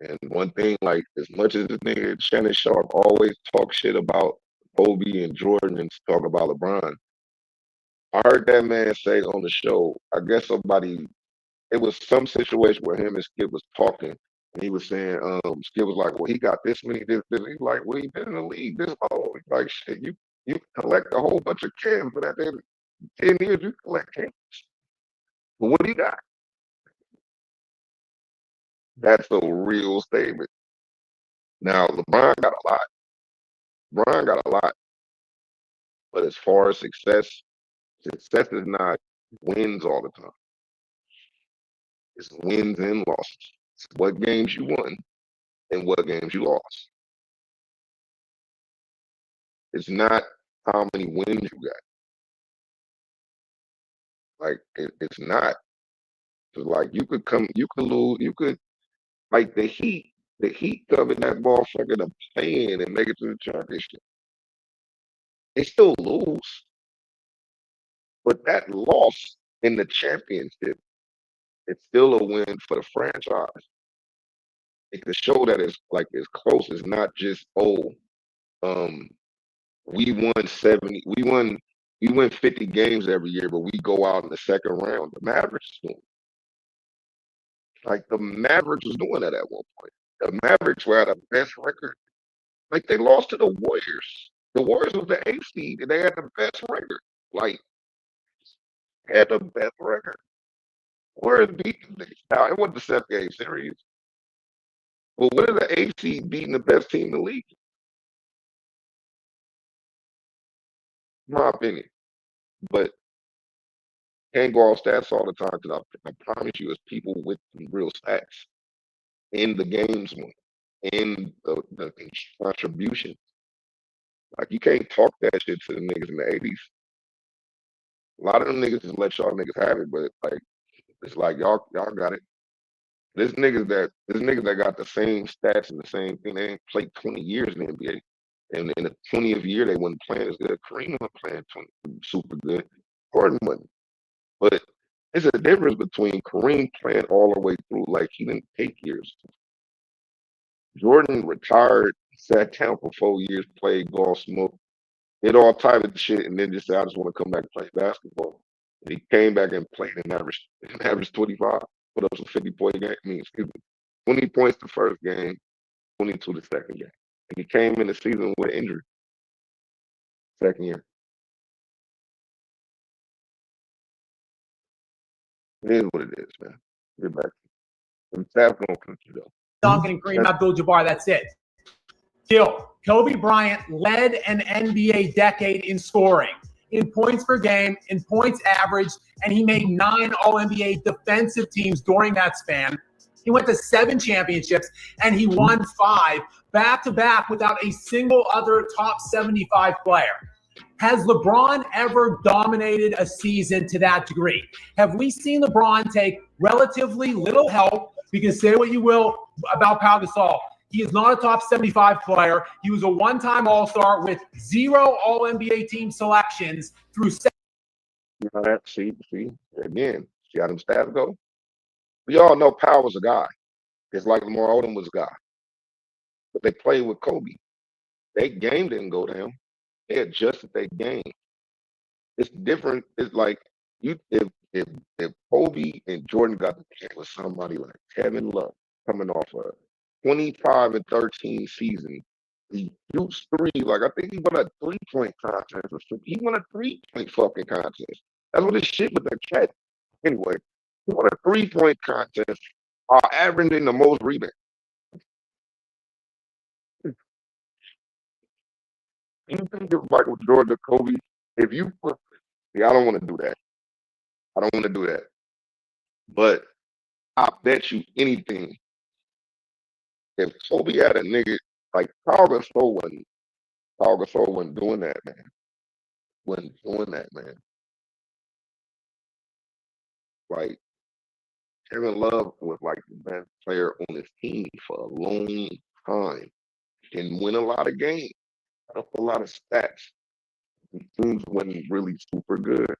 And one thing, like, as much as this nigga Shannon Sharp always talk shit about Kobe and Jordan and talk about LeBron, I heard that man say on the show, I guess it was some situation where him and Skip was talking, and he was saying, Skip was like, well, he got this many, this. He's like, well, he been in the league this long. He's like, shit, you collect a whole bunch of cans, but at the end of 10 years, you collect cans. But what do you got? That's a real statement. Now, LeBron got a lot. But as far as success is not wins all the time. It's wins and losses. It's what games you won and what games you lost. It's not how many wins you got. Like, it's not. It's like you could lose, like the Heat covered that motherfucker to play in and make it to the championship. They still lose. But that loss in the championship, it's still a win for the franchise. It could show that it's close. It's not just, we won 70, we win 50 games every year, but we go out in the second round. The Mavericks is doing. Like the Mavericks was doing that at one point. The Mavericks were at a best record. Like they lost to the Warriors. The Warriors was the 8th seed, and they had the best record. Like had the best record. Warriors beat them. Now it wasn't the 7-game series. But what is the 8th seed beating the best team in the league? In my opinion. But can't go off stats all the time because I promise you, it's people with real stats in the games one, in the contribution. Like you can't talk that shit to the niggas in the 80s. A lot of them niggas just let y'all niggas have it, but like it's like y'all got it. There's niggas that got the same stats and the same thing. They ain't played 20 years in the NBA. And in the 20th year, they wasn't playing as good. Kareem wasn't playing super good. Gordon wasn't. But it's a difference between Kareem playing all the way through, like he didn't take years. Jordan retired, sat down for 4 years, played golf, smoked, did all type of shit, and then just said, I just want to come back and play basketball. And he came back and played and averaged 25, put up some 50-point game. 20 points the first game, 22 the second game. And he came in the season with injury. Second year. It is what it is, man. Get back. The stats gonna come to though. Duncan and Kareem Abdul-Jabbar, that's it. Still, Kobe Bryant led an NBA decade in scoring, in points per game, in points average, and he made 9 All-NBA defensive teams during that span. He went to 7 championships, and he won 5 back-to-back without a single other top 75 player. Has LeBron ever dominated a season to that degree? Have we seen LeBron take relatively little help? Because say what you will about Pau Gasol, he is not a top 75 player. He was a one-time All-Star with 0 All-NBA team selections through 7. You know that? See, again, see how them stats go? We all know Pau was a guy. It's like Lamar Odom was a guy. But they played with Kobe. Their game didn't go down. They adjusted their game. It's different. It's like if Kobe and Jordan got to play with somebody like Kevin Love coming off a 25-13 season, he shoots 3. Like I think he won a 3-point contest or something. He won a 3-point fucking contest. That's what this shit with the cat. Anyway, he won a 3-point contest, averaging the most rebounds. You think of Michael Jordan or Kobe? If you put, see, I don't want to do that. I don't want to do that. But I bet you anything, if Kobe had a nigga like Pau Gasol wasn't doing that, man. Wasn't doing that, man. Like Kevin Love was like the best player on his team for a long time. Didn't win a lot of games. Got up a lot of stats. His teams wasn't really super good.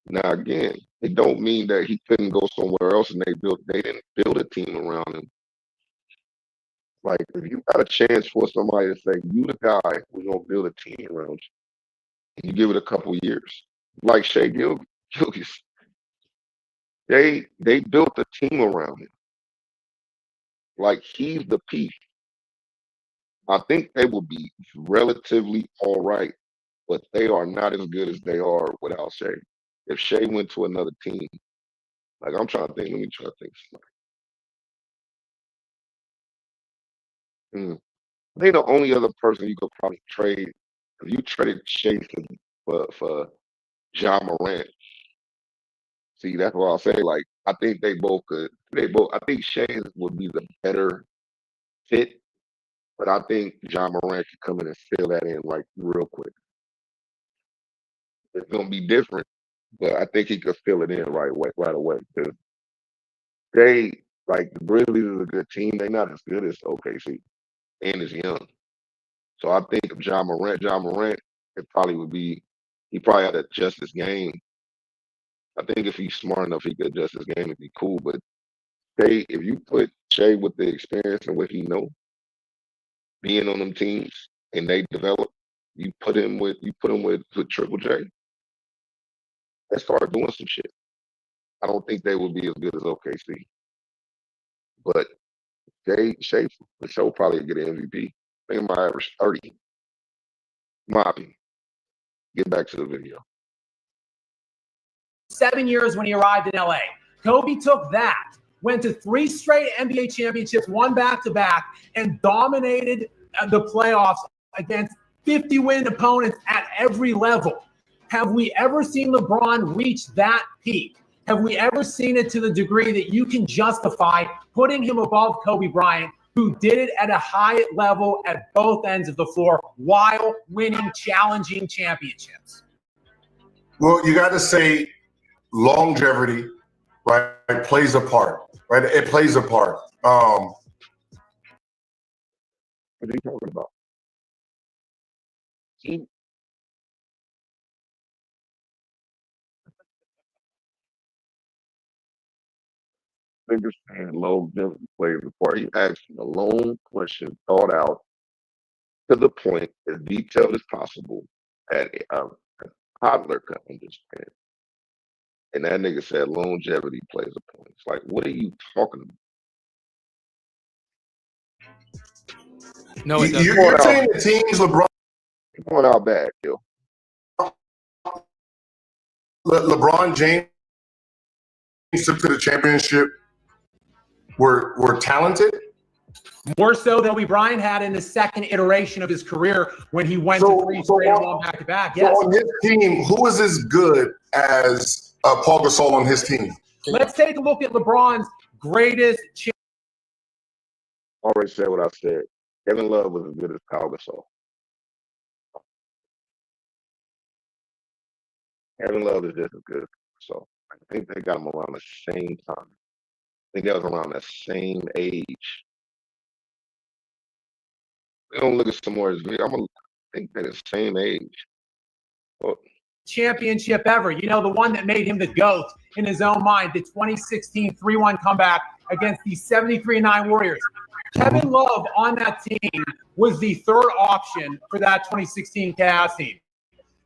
Now again, it don't mean that he couldn't go somewhere else and they didn't build a team around him. Like if you got a chance for somebody to say, you the guy who's gonna build a team around you, and you give it a couple years. Like Shea Gilgeous. They built a team around him. Like he's the piece. I think they will be relatively all right, but they are not as good as they are without Shea. If Shea went to another team, like I'm trying to think, let me try to think. I think the only other person you could probably trade, if you traded Shea for Ja Morant. See, that's what I'll say. Like, I think they both could. I think Shea would be the better fit, but I think Ja Morant could come in and fill that in like real quick. It's gonna be different, but I think he could fill it in right away. Because they like the Grizzlies is a good team. They're not as good as OKC and is young. So I think if Ja Morant, it probably would be. He probably had to adjust his game. I think if he's smart enough, he could adjust his game and be cool. But if you put Shea with the experience and what he know, being on them teams and they develop, you put him with Triple J, they start doing some shit. I don't think they would be as good as OKC. But Shea for sure probably get an MVP. I think my average 30. My opinion. Get back to the video. 7 years when he arrived in LA. Kobe took that, went to 3 straight NBA championships, won back-to-back, and dominated the playoffs against 50-win opponents at every level. Have we ever seen LeBron reach that peak? Have we ever seen it to the degree that you can justify putting him above Kobe Bryant, who did it at a high level at both ends of the floor while winning challenging championships? Well, you got to say longevity, right, plays a part, right? It plays a part. What are you talking about? Niggas saying longevity plays a part. He asking a long question, thought out, to the point, as detailed as possible, and a toddler can understand. And that nigga said longevity plays a point. It's like, what are you talking about? No, it doesn't. You're saying the teams LeBron Going out bad, yo. LeBron James took to the championship were talented? More so than Kobe Bryant had in the second iteration of his career when he went to 3 straight and won back-to-back. Yes. So on his team, who is as good as Paul Gasol on his team? Let's take a look at LeBron's greatest Already said what I said. Kevin Love was as good as Paul Gasol. Kevin Love is just as good as Gasol. I think they got him around the same time. I think that was around the same age. We don't look at some more. I think they're the same age. Well, championship ever. You know, the one that made him the GOAT in his own mind, the 2016 3-1 comeback against the 73-9 Warriors. Kevin Love on that team was the third option for that 2016 Cavs team.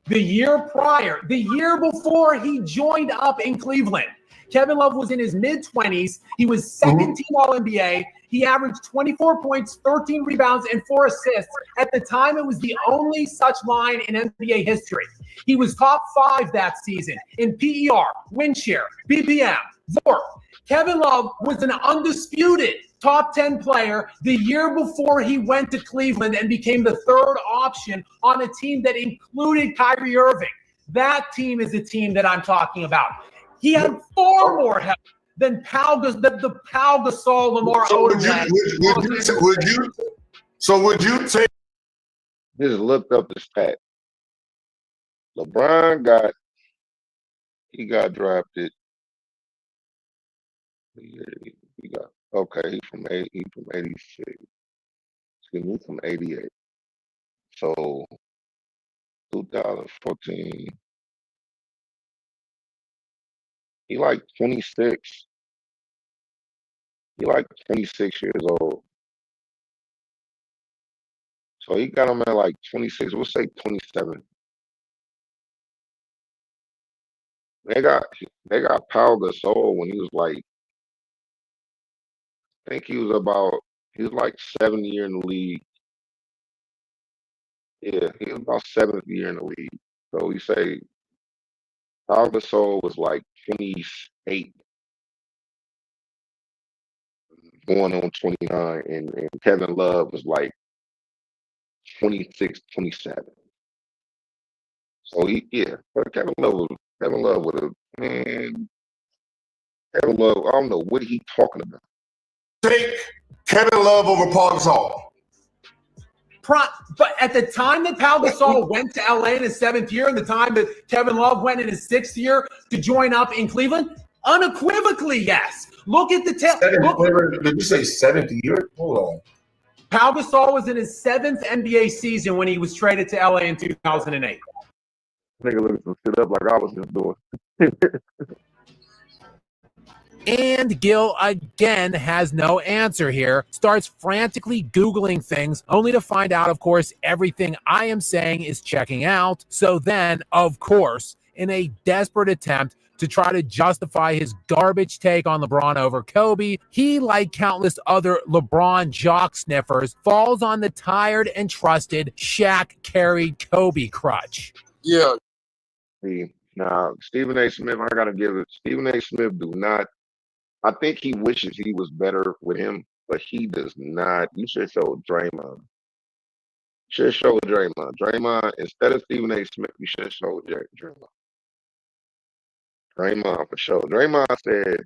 The year prior, the year before he joined up in Cleveland, Kevin Love was in his mid-20s. He was second-team All-NBA. He averaged 24 points, 13 rebounds, and 4 assists. At the time, it was the only such line in NBA history. He was top 5 that season in PER, win share, BPM, VORP. Kevin Love was an undisputed top 10 player the year before he went to Cleveland and became the third option on a team that included Kyrie Irving. That team is the team that I'm talking about. He had far more help than the Pau Gasol, Lamar Odom. Would you take? Just looked up the stat. LeBron got drafted. He got he's from 86. Excuse me, from 88. So 2014. He like 26. He like 26 years old. So he got him at like 26. We'll say 27. They got Pau Gasol when he was like, I think he was like 7th year in the league. Yeah, he was about 7th year in the league. So we say Pau Gasol was like 28, going on 29, and Kevin Love was like 26, 27. So but Kevin Love would have, man. Kevin Love, I don't know what he talking about. Take Kevin Love over Paul Gasol. But at the time that Pau Gasol went to LA in his 7th year and the time that Kevin Love went in his 6th year to join up in Cleveland, unequivocally, yes. Look at the Did you say 7th year? Hold on. Pau Gasol was in his 7th NBA season when he was traded to LA in 2008. Nigga looking some shit up like I was just doing. And Gil again has no answer here, starts frantically Googling things, only to find out, of course, everything I am saying is checking out. So then, of course, in a desperate attempt to try to justify his garbage take on LeBron over Kobe. He, like countless other LeBron jock sniffers, falls on the tired and trusted Shaq carried Kobe crutch. Yeah. Now, Stephen A. Smith, I gotta give it. Stephen A. Smith do not. I think he wishes he was better with him, but he does not. You should show Draymond. Should show Draymond. Draymond, instead of Stephen A. Smith, you should show Draymond. Draymond for sure. Draymond said,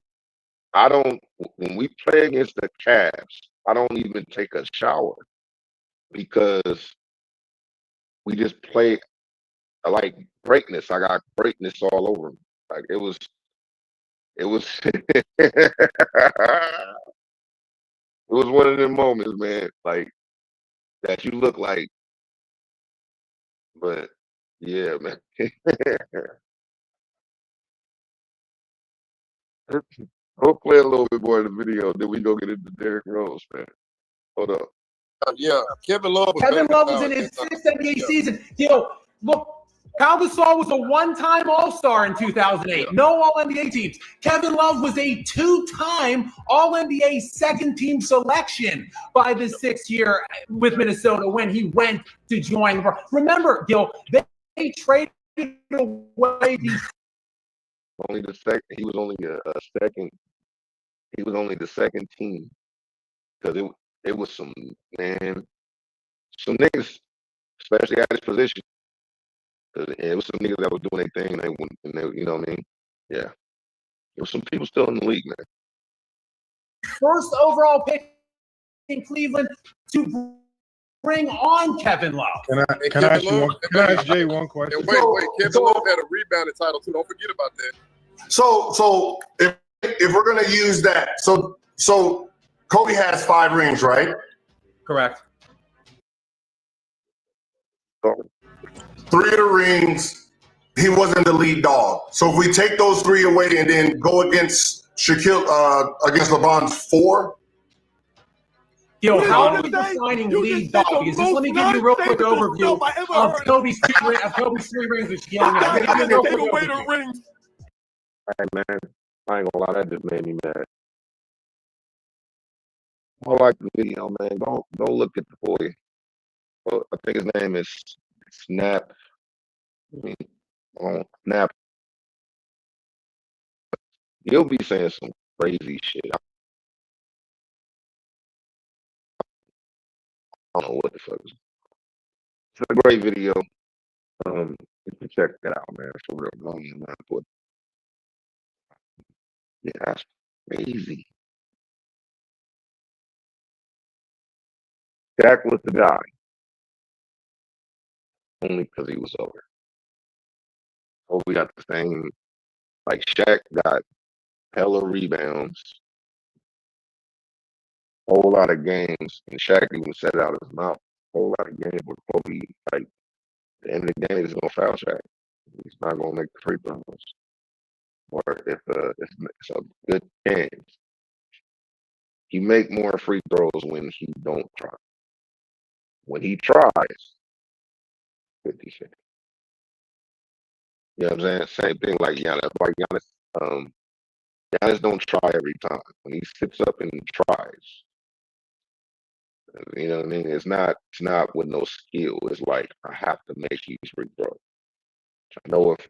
I don't, when we play against the Cavs, I don't even take a shower because we just play like greatness. I got greatness all over me. Like it was it was one of them moments, man, like that you look like, but yeah, man. We'll play a little bit more of the video, then we go get into Derrick Rose, man. Hold up. Yeah, Kevin Love was in his sixth NBA season. Look, Pau Gasol was a one-time All-Star in 2008. No All-NBA teams. Kevin Love was a two-time All-NBA second-team selection by the 6th year with Minnesota when he went to join LeBron. Remember, Gil, they traded away these. Only the second. He was only a second. He was only the second team because it was some niggas, especially at his position. It was some niggas that was doing their thing. And they, you know what I mean? Yeah, there was some people still in the league, man. First overall pick in Cleveland to bring on Kevin Love. Can I ask Jay one question? And wait, Kevin Love had a rebounding title too. Don't forget about that. So if we're gonna use that, so Kobe has 5 rings, right? Correct. 3 of the rings, he wasn't the lead dog. So if we take those 3 away and then go against Shaquille, against LeBron's 4. Yo, how are we defining lead dog? Because let me give you a real quick overview of Kobe's 3 rings with Shaquille. Hey man, I ain't gonna lie, that just made me mad. I like the video, man. Don't look at the boy. Well, I think his name is Snap. Snap. He'll be saying some crazy shit. I don't know what the fuck. It's a great video. You can check that out, man. For real, man. Yeah, that's crazy. Shaq was the guy. Only because he was over. Oh, we got the same. Like Shaq got hella rebounds, whole lot of games, and Shaq even said it out of his mouth. Whole lot of games where Kobe, like, at the end of the game, he's gonna foul Shaq. He's not gonna make the free throws. Or if it's a good chance, he make more free throws when he don't try. When he tries, 50-50. You know what I'm saying? Same thing like Giannis. Like Giannis don't try every time. When he sits up and tries, you know what I mean? It's not with no skill. It's like I have to make these free throws. I know if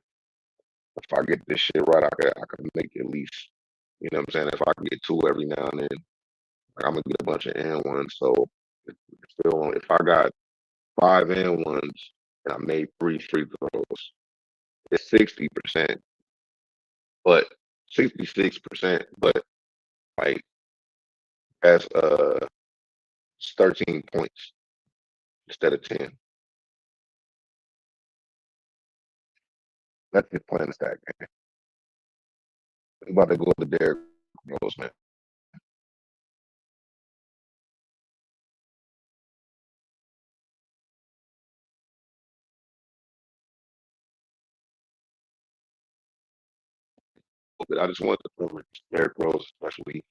I get this shit right, I could make at least, you know what I'm saying? If I can get 2 every now and then, like I'm gonna get a bunch of N1s. So if I got 5 N1s and I made 3 free throws, it's 60%, but 66%, but like that's 13 points instead of 10. That's just playing the stack game. We about to go to Derrick Rose, man. But I just want to cover Derrick Rose, especially,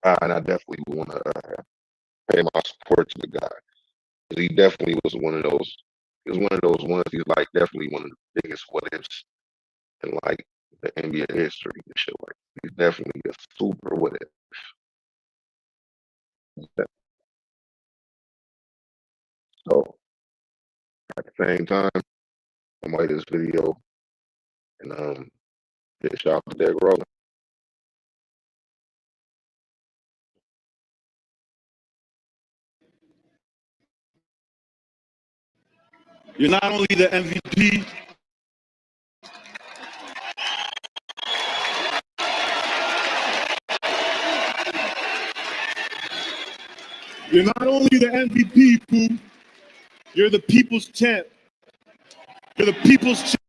and I definitely want to pay my support to the guy. He definitely was one of those. He was one of those ones. He's like definitely one of the biggest what ifs, and like the NBA history and shit like that. He's definitely a super with it. So at the same time, I made this video and hit shout out to Derrick Rose. You're not only the MVP, you're not only the MVP, Pooh, you're the people's champ. You're the people's champ.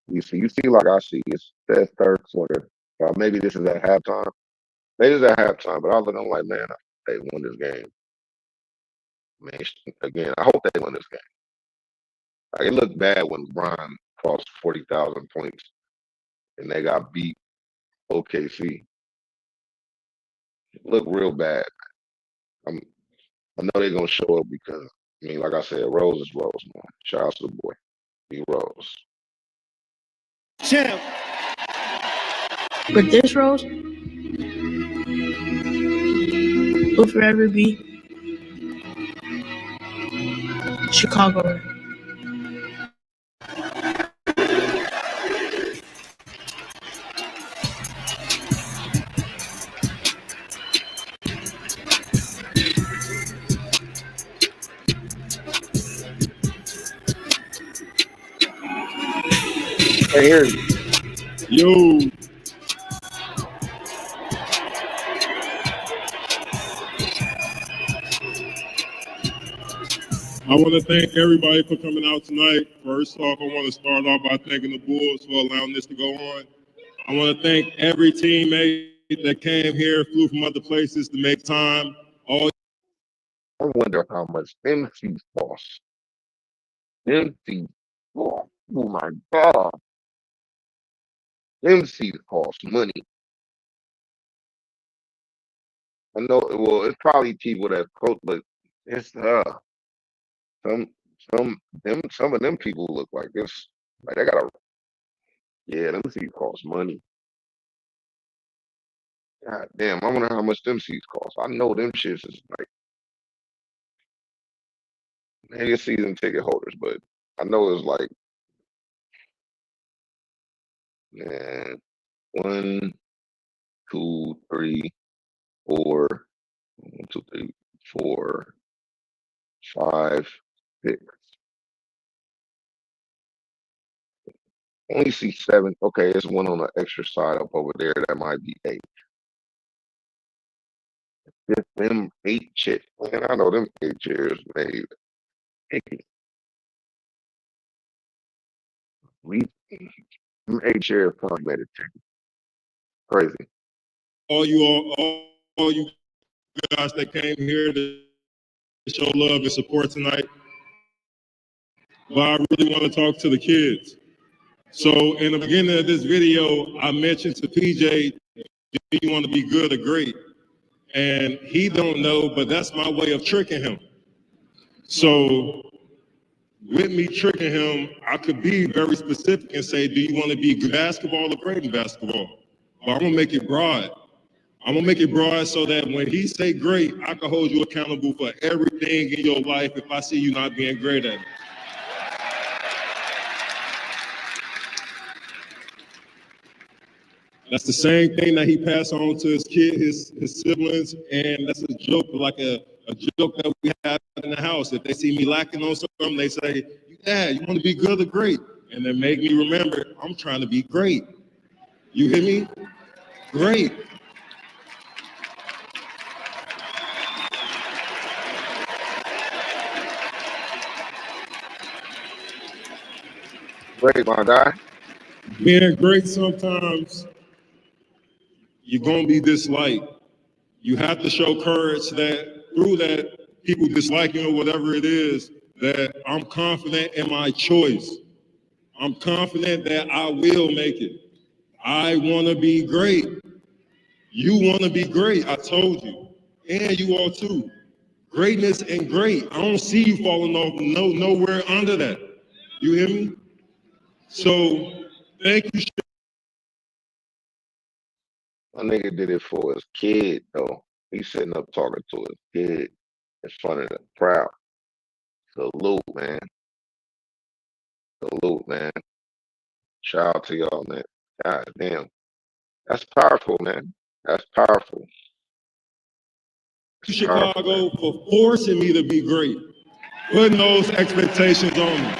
You see, like I see, it's that third quarter. Maybe this is at halftime. Maybe it's at halftime, but I was looking like, man, they won this game. Man, again, I hope they won this game. Like, it looked bad when LeBron crossed 40,000 points and they got beat OKC. It looked real bad. I know they're gonna show up because I mean, like I said, Rose is Rose, man. Shout out to the boy, B Rose. Champ. But this Rose will forever be Chicago. Hey, here you. Yo. I want to thank everybody for coming out tonight. First off, I want to start off by thanking the Bulls for allowing this to go on. I want to thank every teammate that came here, flew from other places to make time. I wonder how much MC costs. MC, oh my God. MC costs money. I know, well, it's probably people that coach, but it's some of them people look like this. Like they gotta, yeah, them seats cost money. God damn, I wonder how much them seats cost. I know them shits is like maybe season ticket holders, but I know it's like, man, 1, 2, 3, 4, 1, 2, 3, 4, 5, 6. Only see 7. Okay, there's one on the extra side up over there. That might be 8. Just them 8 chairs. Man, I know them 8 chairs made. Them 8 chairs probably made a ticket. Crazy. All you guys that came here to show love and support tonight. But I really want to talk to the kids. So in the beginning of this video, I mentioned to PJ, do you want to be good or great? And he don't know, but that's my way of tricking him. So with me tricking him, I could be very specific and say, do you want to be good basketball or great in basketball? But I'm gonna make it broad. I'm gonna make it broad so that when he say great, I can hold you accountable for everything in your life if I see you not being great at it. That's the same thing that he passed on to his kid, his siblings, and that's a joke, like a joke that we have in the house. If they see me lacking on something, they say, Dad, you want to be good or great? And then make me remember, I'm trying to be great. You hear me? Great. Great, my guy. Being great sometimes, you're going to be disliked. You have to show courage that through that people dislike you or whatever it is, that I'm confident in my choice. I'm confident that I will make it. I want to be great. You want to be great, I told you. And you all too. Greatness and great. I don't see you falling off nowhere under that. You hear me? So thank you. My nigga did it for his kid, though. He's sitting up talking to his kid in front of the crowd. Salute, man. Salute, man. Shout out to y'all, man. God damn. That's powerful, man. That's powerful. That's powerful, Chicago for forcing me to be great, putting those expectations on me,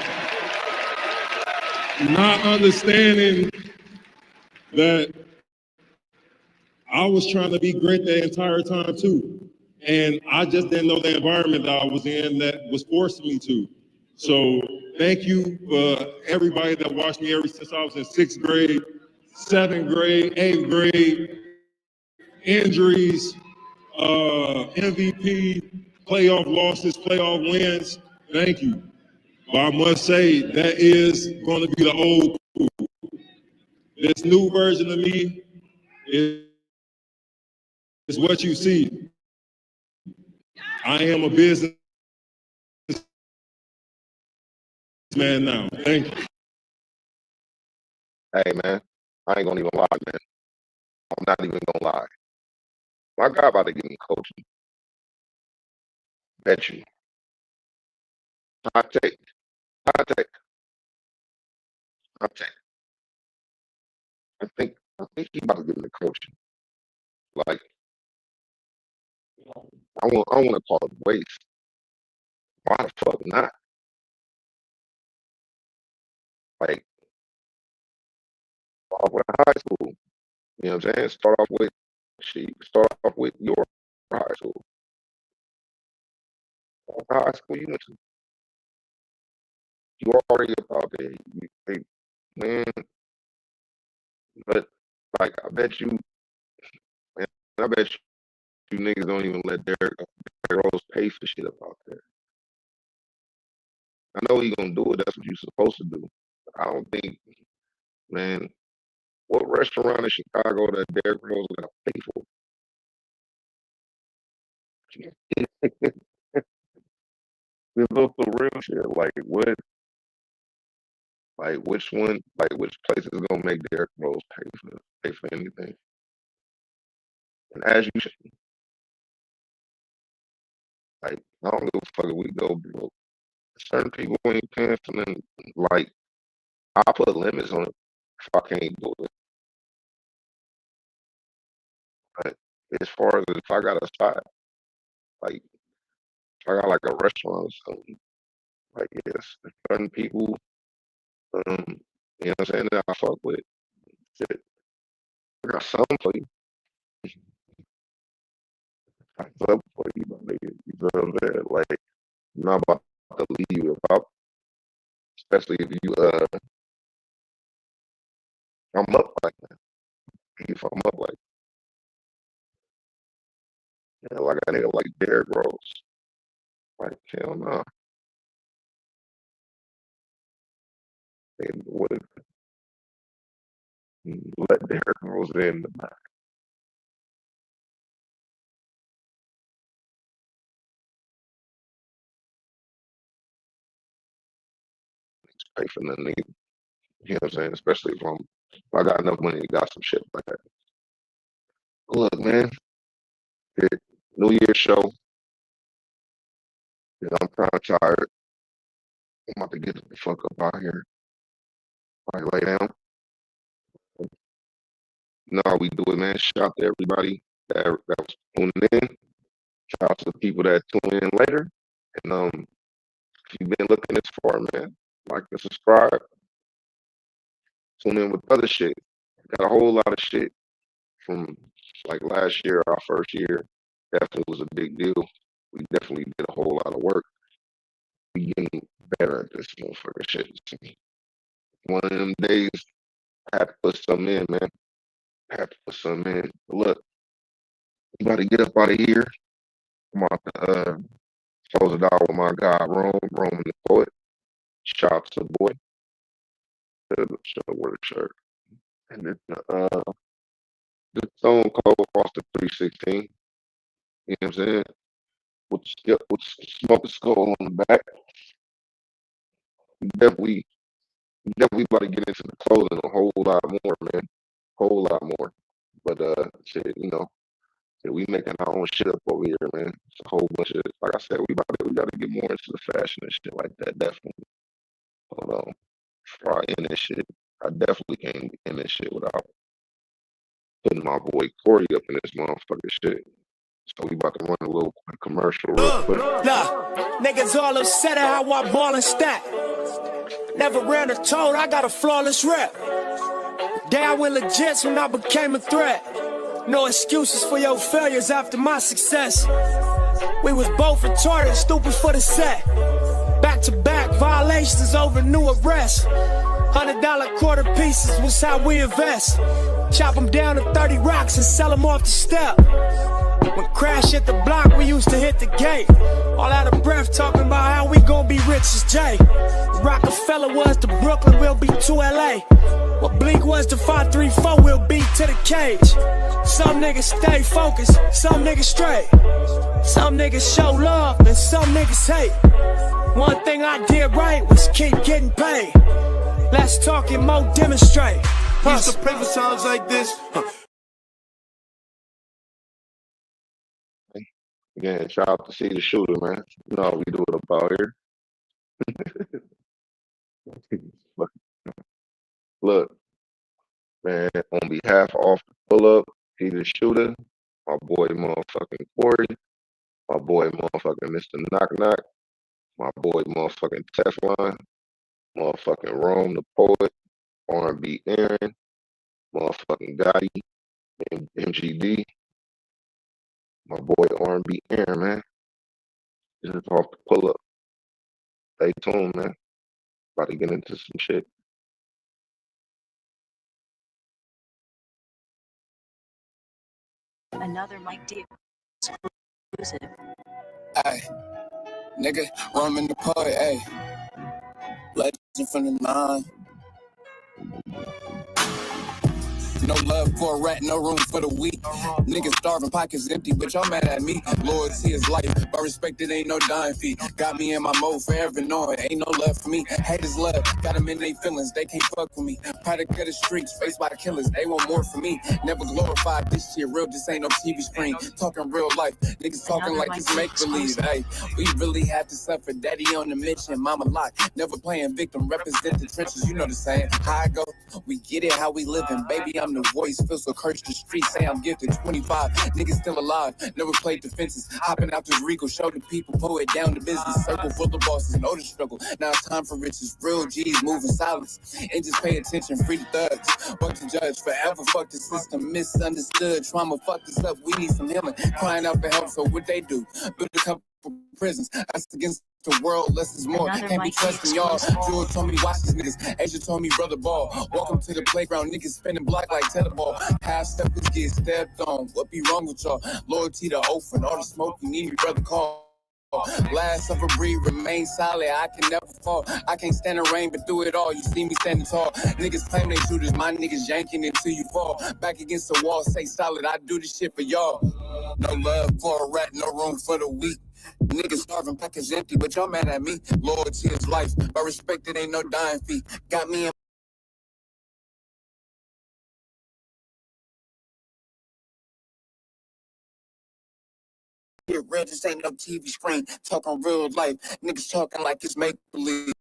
not understanding that I was trying to be great the entire time too. And I just didn't know the environment that I was in that was forcing me to. So thank you for everybody that watched me ever since I was in 6th grade, 7th grade, 8th grade, injuries, MVP, playoff losses, playoff wins. Thank you. But I must say that is going to be the old crew. This new version of me is what you see. I am a businessman now. Thank you. Hey, man. I ain't gonna even lie, man. I'm not even gonna lie. My guy about to get me coaching. Bet you. Hot take. Hot take. Hot take. I think he about to get me coaching. Like, I want to call it waste. Why the fuck not? Like, start with high school. You know what I'm saying? Start off with your high school. What high school you went to? You already about there. Man, but like I bet you niggas don't even let Derrick Rose pay for shit up out there. I know he gonna do it, that's what you're supposed to do. I don't think, man, what restaurant in Chicago that Derrick Rose gonna pay for? This is the real shit. Like what? Like which one? Like which place is gonna make Derrick Rose pay for anything? And as you should, like I don't give a fuck if we go broke. Certain people ain't paying for nothing. Like I put limits on it if I can't do it. But as far as if I got a spot, like if I got like a restaurant or something, like yes, certain people, you know what I'm saying, that I fuck with. Shit, I got something for you. I got something for you, my nigga. You know what I'm saying? Like I'm not about to leave you about, especially if you I'm up like that. If I'm up like like a nigga like Derrick Rose. Like hell no. And what let Derrick Rose in the back. Pay for nothing. You know what I'm saying? Especially if I got enough money to got some shit like that. Look, man, New Year's show. I'm kind of tired. I'm about to get the fuck up out here. Probably lay down. You know how we do it, man. Shout out to everybody that was tuning in. Shout out to the people that tune in later. And if you've been looking this far, man, like and subscribe. Tune in with other shit. Got a whole lot of shit from like last year, our first year. Definitely was a big deal. We definitely did a whole lot of work. We getting better at this motherfucking shit. One of them days, I had to put something in, man. I had to put something in. But look, I'm about to get up out of here. I'm about to close it out with my guy, Roman the poet. Shout out to the boy. Should have wore the shirt. And then the Stone Cold across the 316. You know what I'm saying? With Smoke Skull on the back. We definitely about to get into the clothing a whole lot more, man. Whole lot more. But shit, you know, shit, we making our own shit up over here, man. It's a whole bunch of, like I said, we got to get more into the fashion and shit like that. Definitely. Hold on, before I end this shit, I definitely can't end this shit without putting my boy Corey up in this motherfucking shit. So we about to run a little quick commercial real quick. Look, niggas all upset at how I ball and stack. Never ran a toad, I got a flawless rep. Day I went legit when I became a threat. No excuses for your failures after my success. We was both retarded, stupid for the set. Back to back violations over new arrests. $100 quarter pieces was how we invest. Chop them down to 30 rocks and sell them off the step. When crash hit the block, we used to hit the gate. All out of breath talking about how we gon' be rich as Jay. Rockefeller was to Brooklyn, we'll be to LA. What Bleak was to 534, we'll be to the cage. Some niggas stay focused, some niggas straight. Some niggas show love and some niggas hate. One thing I did right was keep getting paid. Let's talk and more demonstrate. Used to pray for songs like this. Again, shout out to see the shooter, man. You know how we do it about here. Look, man, on behalf of the pull up, see the shooter, my boy motherfucking Corey, my boy motherfucking Mr. Knock Knock, my boy motherfucking Teflon, motherfucking Rome the Poet, R&B Aaron, motherfucking Gotti, and MGD, my boy R&B Aaron, man. This is off the pull up. Stay tuned, man. About to get into some shit. Another Mike D exclusive. Ay, nigga, Roman the Poet, ay. Legend from the 9. No love for a rat, no room for the weak. Niggas starving, pockets empty, but y'all mad at me. Loyalty is life, but respect it ain't no dying fee. Got me in my mode forever, knowing ain't no love for me. Haters love, got them in their feelings, they can't fuck with me. Product of the streets, faced by the killers, they want more from me. Never glorified, this shit real, this ain't no TV screen. Talking real life, niggas talking like it's make-believe. Hey, we really had to suffer, daddy on the mission, mama locked. Never playing victim, represent the trenches, you know the saying. How I go, we get it, how we living, baby, I'm the voice, feel so cursed, the streets say I'm gifted. 25, niggas still alive, never played defenses. Hopping out this Rico, show the people, pull it down to business. Circle full of bosses, know the struggle. Now it's time for riches, real G's, moving silence. And just pay attention, free the thugs. Fuck the judge, forever fuck the system. Misunderstood, trauma fucked us up, we need some healing. Crying out for help, so what they do? Build a couple prisons, that's against the world, less is more. Can't be trusting y'all. Jewel told me watch these niggas. Asia told me brother ball. Welcome to the playground, niggas spinning block like tetherball. Half steppers get stepped on. What be wrong with y'all? Loyalty to oath and all the smoke you need me, brother call. Last of a breed, remain solid. I can never fall. I can't stand the rain, but through it all, you see me standing tall. Niggas claim they shooters, my niggas yanking until you fall. Back against the wall, stay solid. I do this shit for y'all. No love for a rat, no room for the weak. Niggas starving, pockets empty, but y'all mad at me. Loyalty is life, but respect it ain't no dying fee. Got me in here, real, this ain't no TV screen. Talking real life, niggas talking like it's make-believe.